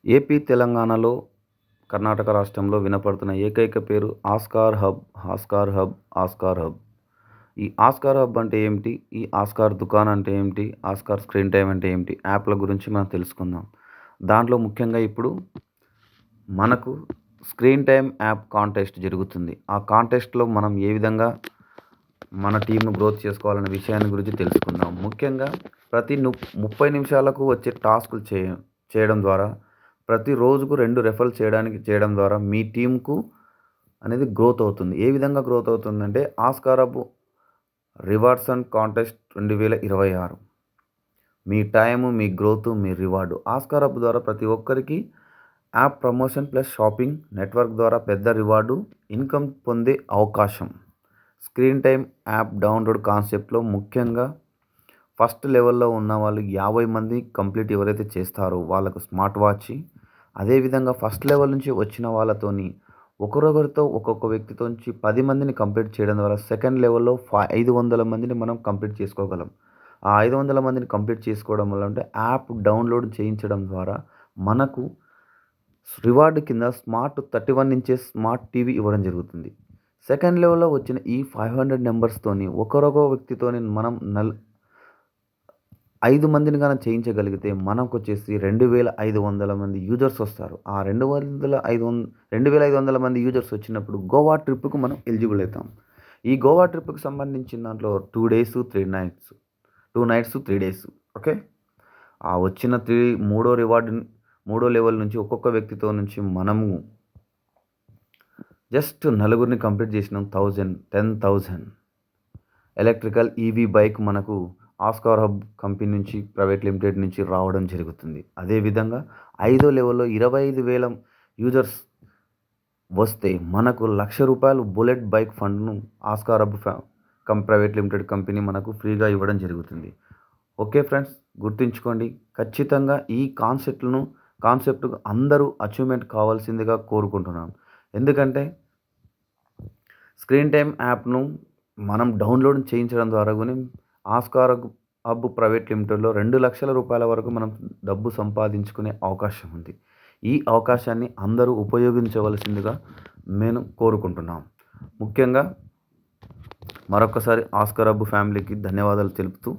AP, తెలంగాణలో, కర్ణాటక రాష్ట్రంలో వినపడుతున్న ఏకైక పేరు Oscar hub, Oscar hub, Oscar hub. ఈ ఆస్కార్ హబ్ అంటే ఏమిటి? ఈ ఆస్కార్ దుకాన్ అంటే ఏమిటి? ఆస్కార్ స్క్రీన్ టైమ్ అంటే ఏమిటి? యాప్ల గురించి మనం తెలుసుకుందాం. దాంట్లో ముఖ్యంగా ఇప్పుడు మనకు స్క్రీన్ టైమ్ యాప్ కాంటెస్ట్ జరుగుతుంది. ఆ కాంటెస్ట్‌లో మనం ఏ విధంగా మన టీమ్‌ను గ్రోత్ చేసుకోవాలనే విషయాన్ని గురించి తెలుసుకుందాం. ముఖ్యంగా ప్రతి 30 నిమిషాలకు వచ్చే టాస్కులు చేయడం ద్వారా ప్రతి రోజుకు 2 రెఫరల్ చేయడం ద్వారా మీ టీమ్‌కు అనేది గ్రోత్ అవుతుంది. ఏ విధంగా గ్రోత్ అవుతుందంటే Oscar hub rewards and contest 2026 me time, me growth, me reward. Oscar hub ద్వారా ప్రతి ఒక్కరికి app promotion plus shopping network ద్వారా పెద్ద రివార్డు, ఇన్కమ్ పొందే అవకాశం. స్క్రీన్ టైమ్ యాప్ డౌన్లోడ్ కాన్సెప్ట్‌లో ముఖ్యంగా ఫస్ట్ లెవెల్‌లో ఉన్న వాళ్ళు 50 మంది కంప్లీట్ ఎవరైతే చేస్తారో వాళ్ళకు స్మార్ట్ వాచ్. అదేవిధంగా ఫస్ట్ లెవెల్ నుంచి వచ్చిన వాళ్ళతోని ఒకరొకరితో ఒక్కొక్క వ్యక్తితో నుంచి 10 మందిని కంప్లీట్ చేయడం ద్వారా సెకండ్ లెవెల్‌లో 500 మందిని మనం కంప్లీట్ చేసుకోగలం. ఆ 500 మందిని కంప్లీట్ చేసుకోవడం వల్ల అంటే యాప్ డౌన్లోడ్ చేయించడం ద్వారా మనకు రివార్డ్ కింద స్మార్ట్ 31 ఇంచెస్ స్మార్ట్ టీవీ ఇవ్వడం జరుగుతుంది. సెకండ్ లెవెల్‌లో వచ్చిన ఈ 500 నంబర్స్‌తోని ఒకరొక వ్యక్తితోని మనం 5 మందిని గాన చేయించగలిగితే మనకొచ్చేసి 2500 మంది యూజర్స్ వస్తారు. ఆ 2500 మంది యూజర్స్ వచ్చినప్పుడు గోవా ట్రిప్‌కి మనం ఎలిజిబుల్ అయితాం. ఈ గోవా ట్రిప్‌కి సంబంధించిన దాంట్లో 2 days, 3 nights, 2 nights, 3 days. Okay. ఆ వచ్చిన మూడో లెవెల్ నుంచి ఒక్కొక్క వ్యక్తితో నుంచి మనము జస్ట్ నలుగురిని కంప్లీట్ చేసినాం. 10,000 ఎలక్ట్రికల్ ఈవీ బైక్ మనకు ఆస్కార్ హబ్ కంపెనీ నుంచి ప్రైవేట్ లిమిటెడ్ నుంచి రావడం జరుగుతుంది. అదేవిధంగా ఐదో లెవెల్‌లో 25,000 యూజర్స్ వస్తే మనకు ₹1,00,000 బుల్లెట్ బైక్ ఫండ్‌ను Oscar hub private limited company మనకు ఫ్రీగా ఇవ్వడం జరుగుతుంది. ఓకే ఫ్రెండ్స్, గుర్తుంచుకోండి. ఖచ్చితంగా ఈ కాన్సెప్ట్ అందరూ అచీవ్‌మెంట్ కావాల్సిందిగా కోరుకుంటున్నాను. ఎందుకంటే స్క్రీన్ టైమ్ యాప్‌ను మనం డౌన్లోడ్ చేయించడం ద్వారా ఆస్కార్ హబ్ ప్రైవేట్ లిమిటెడ్‌లో ₹2,00,000 వరకు మనం డబ్బు సంపాదించుకునే అవకాశం ఉంది. ఈ అవకాశాన్ని అందరూ ఉపయోగించవలసిందిగా నేను కోరుకుంటున్నాం. ముఖ్యంగా మరొకసారి ఆస్కార్ హబ్ ఫ్యామిలీకి ధన్యవాదాలు తెలుపుతూ